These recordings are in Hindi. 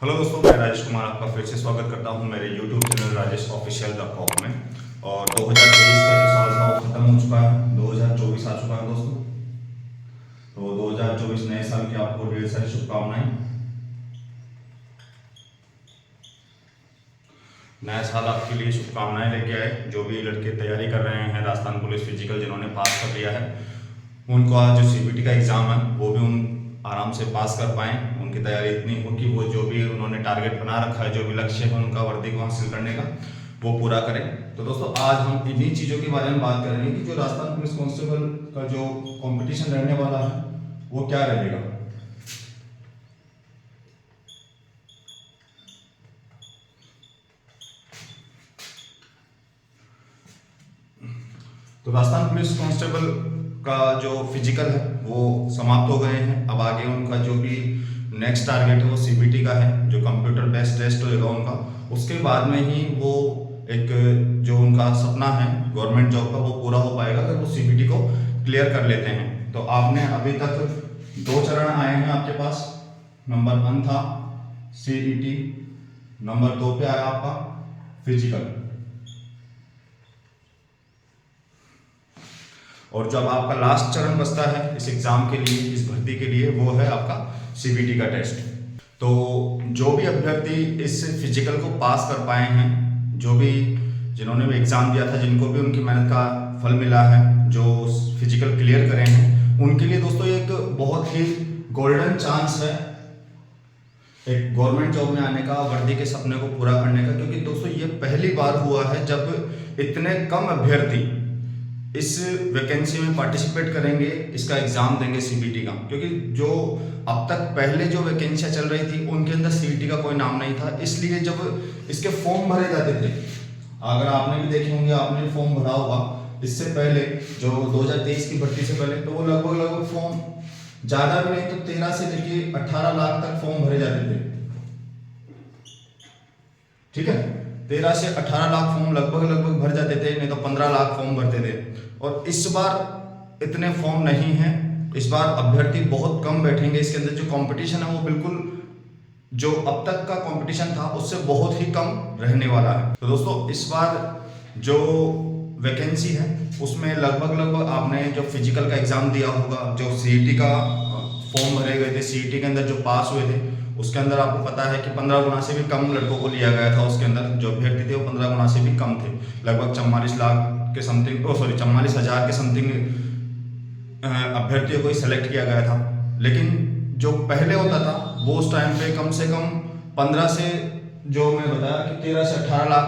हेलो दोस्तों, मैं राजेश कुमार आपका फिर से स्वागत करता हूं मेरे YouTube channel Rajesh official .com में। और 2023 का जो साल था वो खत्म हो चुका है, 2024 आ चुका है दोस्तों। तो 2024 नए साल की आपको ढेर सारी शुभकामनाएं। नया साल आपके लिए शुभकामनाएं लेके आए। जो भी लड़के तैयारी कर रहे हैं राजस्थान पुलिस फिजिकल, जिन्होंने पास कर लिया है, उनको आज जो सीबीटी का एग्ज़ाम है वो भी उन आराम से पास कर पाएँ। उनकी तैयारी इतनी हो कि वो जो भी उन्होंने टारगेट बना रखा है, जो भी लक्ष्य है उनका वर्दी को हासिल करने का, वो पूरा करें। तो दोस्तों, आज हम इन्हीं चीज़ों के बारे में बात करेंगे कि जो राजस्थान पुलिस कांस्टेबल का जो कंपटीशन रहने वाला है वो क्या रहेगा। तो राजस्थान पुलिस कांस्टेबल का जो फिजिकल है वो समाप्त हो गए हैं। अब आगे उनका जो भी नेक्स्ट टारगेट है वो सीबीटी का है, जो कंप्यूटर बेस्ड टेस्ट होगा उनका। उसके बाद में ही वो एक जो उनका सपना है गवर्नमेंट जॉब का वो पूरा हो पाएगा अगर वो सीबीटी को क्लियर कर लेते हैं। तो आपने अभी तक 2 चरण आए हैं आपके पास। नंबर 1 था सीईटी, नंबर 2 पे आया आपका फिजिकल, और जब आपका लास्ट चरण बचता है इस एग्जाम के लिए, इस भर्ती के लिए, वो है आपका सीबीटी का टेस्ट। तो जो भी अभ्यर्थी इस फिजिकल को पास कर पाए हैं, जो भी जिन्होंने भी एग्जाम दिया था, जिनको भी उनकी मेहनत का फल मिला है, जो फिजिकल क्लियर करे हैं, उनके लिए दोस्तों एक बहुत ही गोल्डन चांस है एक गवर्नमेंट जॉब में आने का, वर्दी के सपने को पूरा करने का। क्योंकि दोस्तों ये पहली बार हुआ है जब इतने कम अभ्यर्थी इस वैकेंसी में पार्टिसिपेट करेंगे, इसका एग्जाम देंगे सीबीटी का। क्योंकि जो अब तक पहले जो वैकेंसियां चल रही थी उनके अंदर सीबीटी का कोई नाम नहीं था। इसलिए जब इसके फॉर्म भरे जाते थे, अगर आपने भी देखे होंगे, आपने फॉर्म भरा होगा इससे पहले, जो 2023 की भर्ती से पहले, तो वो लगभग फॉर्म ज्यादा भी नहीं तो 13 से लेके 18 लाख तक फॉर्म भरे जाते थे। ठीक है, 13 से 18 लाख फॉर्म लगभग भर जाते थे, नहीं तो 15 लाख फॉर्म भरते थे। और इस बार इतने फॉर्म नहीं हैं, इस बार अभ्यर्थी बहुत कम बैठेंगे। इसके अंदर जो कंपटीशन है वो बिल्कुल जो अब तक का कंपटीशन था उससे बहुत ही कम रहने वाला है। तो दोस्तों, इस बार जो वैकेंसी है उसमें लगभग आपने जो फिजिकल का एग्जाम दिया होगा, जो सीईटी का फॉर्म भरे गए थे, सीईटी के अंदर जो पास हुए थे, उसके अंदर आपको पता है कि 15 गुना से भी कम लड़कों को लिया गया था। उसके अंदर जो अभ्यर्थी थे वो 15 गुना से भी कम थे, लगभग 44 लाख के समथिंग, 44,000 के समथिंग अभ्यर्थियों को ही सेलेक्ट किया गया था। लेकिन जो पहले होता था वो उस टाइम पे कम से कम 15 से, जो मैं बताया कि 13 से 18 लाख,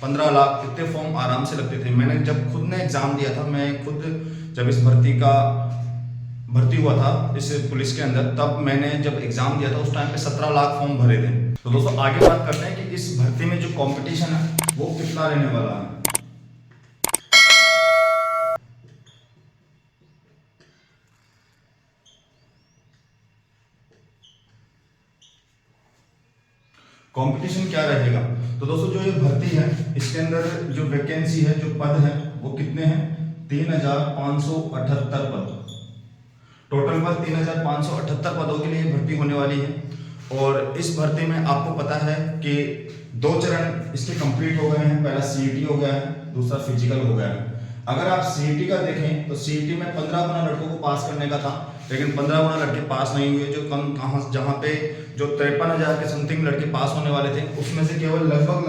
15 लाख इतने फॉर्म आराम से लगते थे। मैंने जब खुद ने एग्जाम दिया था, मैं खुद जब इस भर्ती हुआ था इस पुलिस के अंदर, तब मैंने जब एग्जाम दिया था उस टाइम पे 17 लाख फॉर्म भरे थे। तो दोस्तों, आगे बात करते हैं कि इस भर्ती में जो कंपटीशन है वो कितना रहने वाला है। कंपटीशन क्या रहेगा, तो दोस्तों जो ये भर्ती है इसके अंदर जो वैकेंसी है, जो पद है वो कितने हैं, 3,578 पद। टोटल पद 3,578 पदों के लिए भर्ती होने वाली है। और इस भर्ती में आपको पता है कि 2 चरण इसके कंप्लीट हो गए हैं। पहला सीईटी हो गया है, दूसरा फिजिकल हो गया है। अगर आप सीईटी का देखें तो सीईटी में 15 गुना लड़कों को पास करने का था, लेकिन 15 गुना लड़के पास नहीं हुए। जो कम कहाँ, जहाँ पे जो 53,000 के समथिंग लड़के पास होने वाले थे, उसमें से केवल लगभग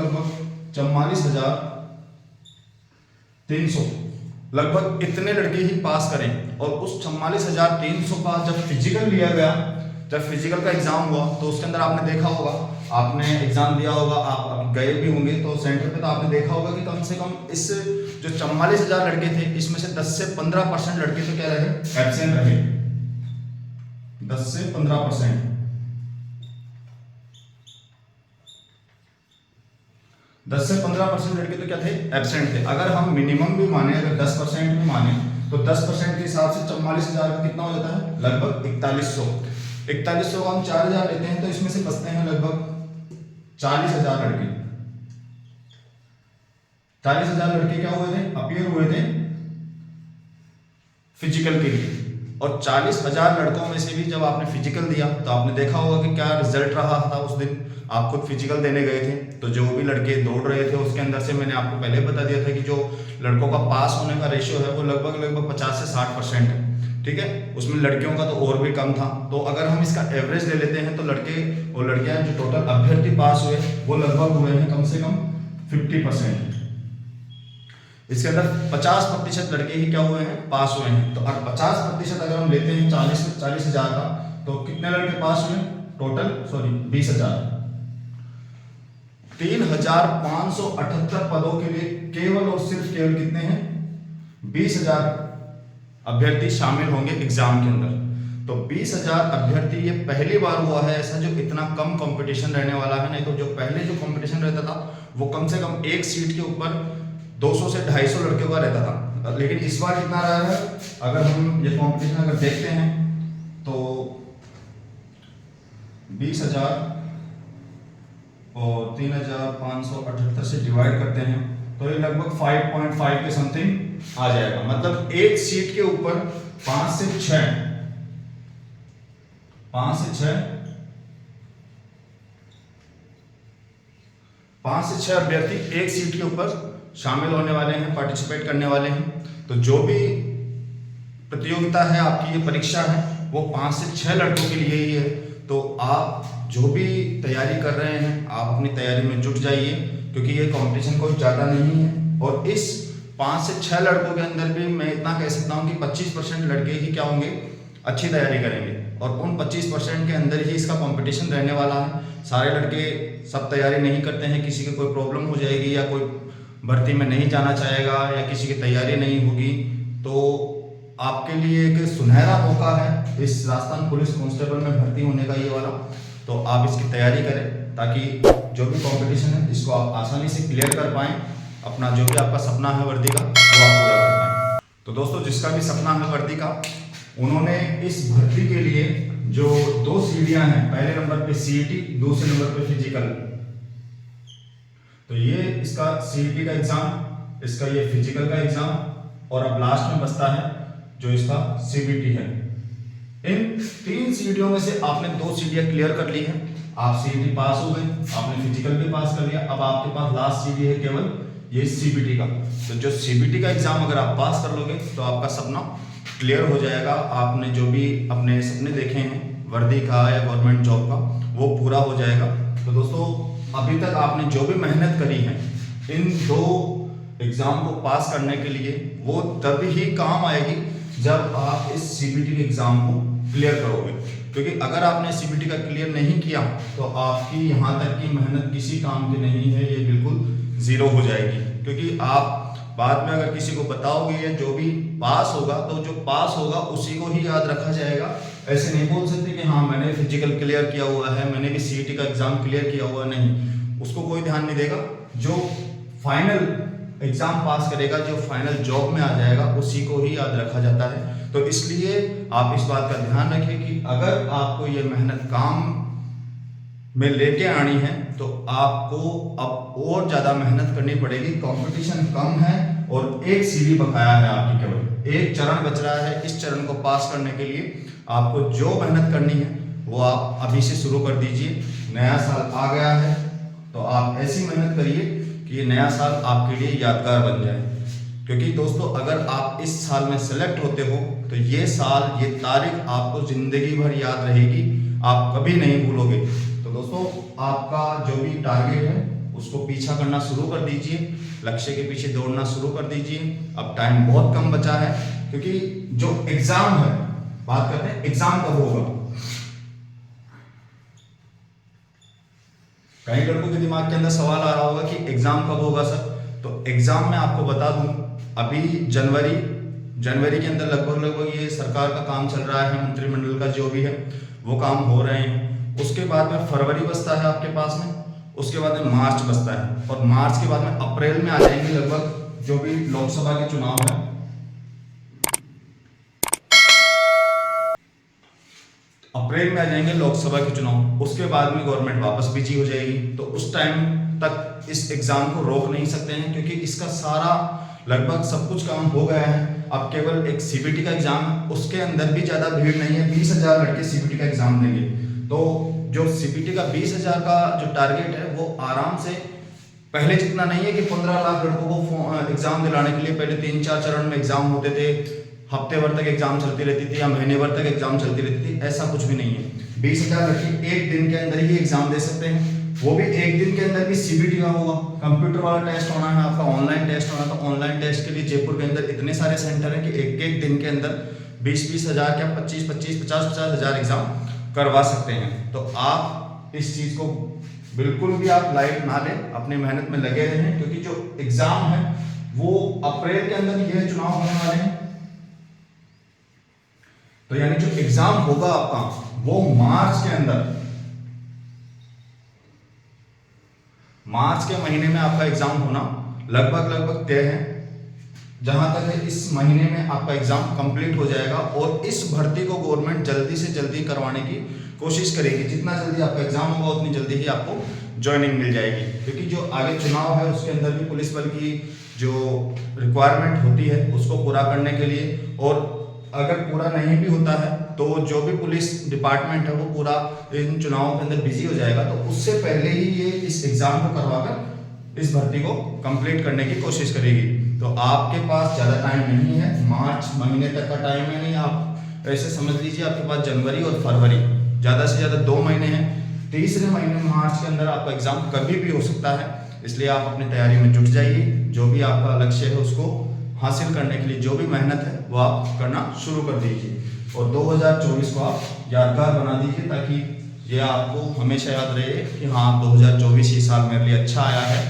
44,300 लगभग इतने लड़के ही पास करें। और उस 44,300 का जब फिजिकल लिया गया, जब फिजिकल का एग्जाम हुआ, तो उसके अंदर आपने देखा होगा, आपने एग्जाम दिया होगा, आप गए भी होंगे तो सेंटर पे, तो आपने देखा होगा कि कम से कम इस जो 44,000 लड़के थे, इसमें से 10 से 15% लड़के तो क्या रहे, एब्सेंट रहे। 10 से 15%, 10 से 15% लड़के तो क्या थे, एब्सेंट थे। अगर हम मिनिमम भी माने, अगर 10% भी माने, तो 10% के हिसाब से 44,000 का कितना हो जाता है, लगभग 4100। 4100 का हम 4,000 लेते हैं तो इसमें से बचते हैं लगभग 40,000 लड़के। 40,000 लड़के क्या हुए थे, अपीयर हुए थे फिजिकल के लिए। और 40,000 लड़कों में से भी जब आपने फिजिकल दिया तो आपने देखा होगा कि क्या रिजल्ट रहा था उस दिन। आप खुद फिजिकल देने गए थे तो जो भी लड़के दौड़ रहे थे उसके अंदर से मैंने आपको पहले बता दिया था कि जो लड़कों का पास होने का रेशियो है वो लगभग 50 से 60% है, ठीक है। उसमें लड़कियों का तो और भी कम था। तो अगर हम इसका एवरेज ले लेते हैं तो लड़के और लड़कियां जो टोटल अभ्यर्थी पास हुए वो लगभग हुए हैं कम से कम 50%। इसके अंदर 50% लड़के ही क्या हुए हैं, पास हुए हैं। तो अगर 50% अगर हम लेते हैं 40,000 का तो कितने लड़के पास हुए टोटल, 20,000। 3,578 पदों के लिए केवल और सिर्फ केवल कितने हैं, 20,000 अभ्यर्थी शामिल होंगे एग्जाम के अंदर। तो 20,000 अभ्यर्थी, ये पहली बार हुआ है ऐसा जो इतना कम कंपटीशन रहने वाला है। नहीं तो जो पहले जो कंपटीशन रहता था वो कम से कम एक सीट के ऊपर 200 से 250 लड़कियों का रहता था, लेकिन इस बार कितना रहा है, अगर हम ये कंपटीशन अगर देखते हैं तो 20,000 और 3,578 से डिवाइड करते हैं तो ये लगभग 5.5 के समथिंग आ जाएगा। मतलब एक सीट के ऊपर 5 से 6 अभ्यर्थी एक सीट के ऊपर शामिल होने वाले हैं, पार्टिसिपेट करने वाले हैं। तो जो भी प्रतियोगिता है आपकी, ये परीक्षा है, वो 5 से 6 लड़कों के लिए ही है। तो आप जो भी तैयारी कर रहे हैं आप अपनी तैयारी में जुट जाइए, क्योंकि ये कंपटीशन कोई ज़्यादा नहीं है। और इस 5 से 6 लड़कों के अंदर भी मैं इतना कह सकता हूँ कि 25% लड़के ही क्या होंगे, अच्छी तैयारी करेंगे। और उन 25% के अंदर ही इसका कंपटीशन रहने वाला है। सारे लड़के सब तैयारी नहीं करते हैं, किसी की कोई प्रॉब्लम हो जाएगी या कोई भर्ती में नहीं जाना चाहेगा या किसी की तैयारी नहीं होगी, तो आपके लिए एक सुनहरा मौका है इस राजस्थान पुलिस कांस्टेबल में भर्ती होने का ये वाला। तो आप इसकी तैयारी करें ताकि जो भी कंपटीशन है इसको आप आसानी से क्लियर कर पाएँ, अपना जो भी आपका सपना है वर्दी का वो आप पूरा कर पाएँ। तो दोस्तों, जिसका भी सपना है वर्दी का, उन्होंने इस भर्ती के लिए जो 2 सीढ़ियां हैं, पहले नंबर पे सीईटी, दूसरे नंबर पे फिजिकल। तो ये इसका सीईटी का एग्जाम, इसका ये फिजिकल का एग्जाम, और अब लास्ट में बचता है जो इसका सीबीटी है। इन 3 सीढ़ियों में से आपने 2 सीढ़ियां क्लियर कर ली हैं, आप सीईटी पास हो गए, आपने फिजिकल भी पास कर लिया। अब आपके पास लास्ट सीढ़ी है केवल ये सीबीटी का। तो जो सीबीटी का एग्जाम अगर आप पास कर लोगे तो आपका सपना क्लियर हो जाएगा। आपने जो भी अपने सपने देखे हैं वर्दी का या गवर्नमेंट जॉब का, वो पूरा हो जाएगा। तो दोस्तों, अभी तक आपने जो भी मेहनत करी है इन 2 एग्जाम को पास करने के लिए, वो तभी ही काम आएगी जब आप इस सीबीटी के एग्जाम को क्लियर करोगे। क्योंकि अगर आपने सीबीटी का क्लियर नहीं किया तो आपकी यहाँ तक की मेहनत किसी काम की नहीं है, ये बिल्कुल जीरो हो जाएगी। क्योंकि आप बाद में अगर किसी को बताओगे या जो भी पास होगा, तो जो पास होगा उसी को ही याद रखा जाएगा। ऐसे नहीं बोल सकते कि हाँ मैंने फिजिकल क्लियर किया हुआ है, मैंने भी सीईटी का एग्जाम क्लियर किया हुआ, नहीं, उसको कोई ध्यान नहीं देगा। जो फाइनल एग्जाम पास करेगा, जो फाइनल जॉब में आ जाएगा, उसी को ही याद रखा जाता है। तो इसलिए आप इस बात का ध्यान रखें कि अगर आपको ये मेहनत काम में लेके आनी है तो आपको अब और ज़्यादा मेहनत करनी पड़ेगी। कंपटीशन कम है और एक सीढ़ी बकाया है आपकी, केवल एक चरण बच रहा है। इस चरण को पास करने के लिए आपको जो मेहनत करनी है वो आप अभी से शुरू कर दीजिए। नया साल आ गया है तो आप ऐसी मेहनत करिए कि ये नया साल आपके लिए यादगार बन जाए। क्योंकि दोस्तों, अगर आप इस साल में सेलेक्ट होते हो तो ये साल, ये तारीख आपको जिंदगी भर याद रहेगी, आप कभी नहीं भूलोगे। तो दोस्तों, आपका जो भी टारगेट है उसको पीछा करना शुरू कर दीजिए, लक्ष्य के पीछे दौड़ना शुरू कर दीजिए। अब टाइम बहुत कम बचा है, क्योंकि जो एग्जाम है, बात करते हैं एग्जाम कब होगा। कई लड़कों के दिमाग के अंदर सवाल आ रहा होगा कि एग्जाम कब होगा सर। तो एग्जाम में आपको बता दूं, अभी जनवरी के अंदर लगभग ये सरकार का काम चल रहा है, मंत्रिमंडल का जो भी है वो काम हो रहे हैं। उसके बाद में फरवरी बचता है आपके पास में, उसके बाद में मार्च बचता है, और मार्च के बाद में अप्रैल में आ जाएंगे लगभग जो भी लोकसभा के चुनाव है। अप्रैल में आ जाएंगे लोकसभा के चुनाव, उसके बाद में गवर्नमेंट वापस बिजी हो जाएगी। तो उस टाइम तक इस एग्जाम को रोक नहीं सकते हैं, क्योंकि इसका सारा लगभग सब कुछ काम हो गया है। अब केवल एक सीबीटी का एग्जाम, उसके अंदर भी ज़्यादा भीड़ नहीं है, 20,000 लड़के सीबीटी का एग्जाम देंगे। तो जो सीबीटी का 20,000 का जो टारगेट है वो आराम से पहले जितना नहीं है कि 15 लाख लड़कों को एग्जाम दिलाने के लिए पहले 3-4 चरण में एग्जाम होते थे, हफ्ते भर तक एग्जाम चलती रहती थी या महीने भर तक एग्जाम चलती रहती थी। ऐसा कुछ भी नहीं है। 20,000 लड़के एक दिन के अंदर ही एग्जाम दे सकते हैं, वो भी एक दिन के अंदर भी सीबीटी का होगा। कंप्यूटर वाला टेस्ट होना है आपका, ऑनलाइन टेस्ट होना, तो ऑनलाइन टेस्ट के लिए जयपुर के अंदर इतने सारे सेंटर हैं कि एक एक दिन के अंदर 20-20 हज़ार क्या 25-25, 50-50 हज़ार एग्जाम करवा सकते हैं। तो आप इस चीज़ को बिल्कुल भी आप लाइट ना लें, अपनी मेहनत में लगे रहें, क्योंकि जो एग्जाम है वो अप्रैल के अंदर ये चुनाव होने वाले हैं। तो यानी जो एग्जाम होगा आपका वो मार्च के अंदर, मार्च के महीने में आपका एग्जाम होना लगभग तय है। जहां तक है इस महीने में आपका एग्जाम कंप्लीट हो जाएगा और इस भर्ती को गवर्नमेंट जल्दी से जल्दी करवाने की कोशिश करेगी। जितना जल्दी आपका एग्जाम होगा उतनी जल्दी ही आपको ज्वाइनिंग मिल जाएगी, क्योंकि जो आगे चुनाव है उसके अंदर भी पुलिस बल की जो रिक्वायरमेंट होती है उसको पूरा करने के लिए, और अगर पूरा नहीं भी होता है तो जो भी पुलिस डिपार्टमेंट है वो पूरा इन चुनावों के अंदर बिजी हो जाएगा। तो उससे पहले ही ये इस एग्जाम को करवाकर इस भर्ती को कंप्लीट करने की कोशिश करेगी। तो आपके पास ज़्यादा टाइम नहीं है, मार्च महीने तक का टाइम है नहीं, आप ऐसे समझ लीजिए आपके पास जनवरी और फरवरी ज़्यादा से ज़्यादा 2 महीने हैं। तीसरे महीने मार्च के अंदर आपका एग्जाम कभी भी हो सकता है, इसलिए आप अपनी तैयारी में जुट जाइए। जो भी आपका लक्ष्य है उसको हासिल करने के लिए जो भी मेहनत है वो आप करना शुरू कर दीजिए और 2024 को आप यादगार बना दीजिए, ताकि ये आपको हमेशा याद रहे कि हाँ 2024 ये साल मेरे लिए अच्छा आया है।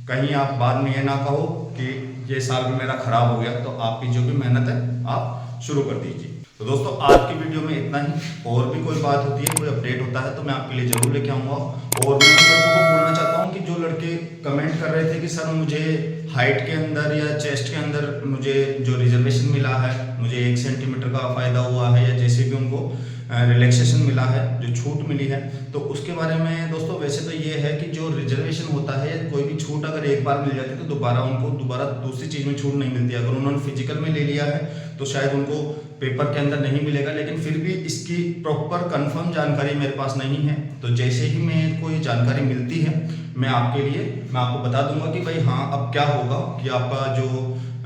कहीं आप बाद में ये ना कहो कि ये साल भी मेरा खराब हो गया। तो आपकी जो भी मेहनत है आप शुरू कर दीजिए। तो दोस्तों आज की वीडियो में इतना ही। और भी कोई बात होती है, कोई अपडेट होता है तो मैं आपके लिए जरूर लेके आऊँगा। और मैं लड़कों को बोलना चाहता हूँ कि जो लड़के कमेंट कर रहे थे कि सर मुझे हाइट के अंदर या चेस्ट के अंदर मुझे जो रिजर्वेशन मिला है, मुझे 1 सेंटीमीटर का फ़ायदा हुआ है या जैसे भी उनको रिलैक्सेशन मिला है, जो छूट मिली है, तो उसके बारे में दोस्तों वैसे तो ये है कि जो रिजर्वेशन होता है या कोई भी छूट अगर एक बार मिल जाती है तो दोबारा दूसरी चीज़ में छूट नहीं मिलती। अगर उन्होंने फिजिकल में ले लिया है तो शायद उनको पेपर के अंदर नहीं मिलेगा, लेकिन फिर भी इसकी प्रॉपर कंफर्म जानकारी मेरे पास नहीं है। तो जैसे ही मेरे को ये जानकारी मिलती है मैं आपको बता दूंगा कि भाई हाँ अब क्या होगा, कि आपका जो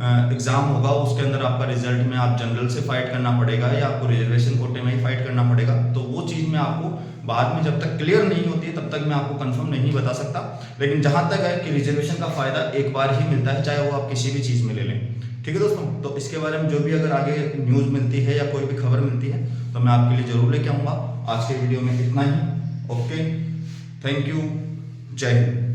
एग्ज़ाम होगा उसके अंदर आपका रिजल्ट में आप जनरल से फाइट करना पड़ेगा या आपको रिजर्वेशन कोटे में ही फाइट करना पड़ेगा। तो वो चीज़ मैं आपको बाद में जब तक क्लियर नहीं होती है तब तक मैं आपको कंफर्म नहीं बता सकता। लेकिन जहाँ तक है कि रिजर्वेशन का फ़ायदा एक बार ही मिलता है, चाहे वो आप किसी भी चीज़ में ले लें। ठीक है दोस्तों, तो इसके बारे में जो भी अगर आगे न्यूज़ मिलती है या कोई भी खबर मिलती है तो मैं आपके लिए ज़रूर लेके आऊँगा। आज के वीडियो में इतना ही। ओके, थैंक यू, जय हिंद।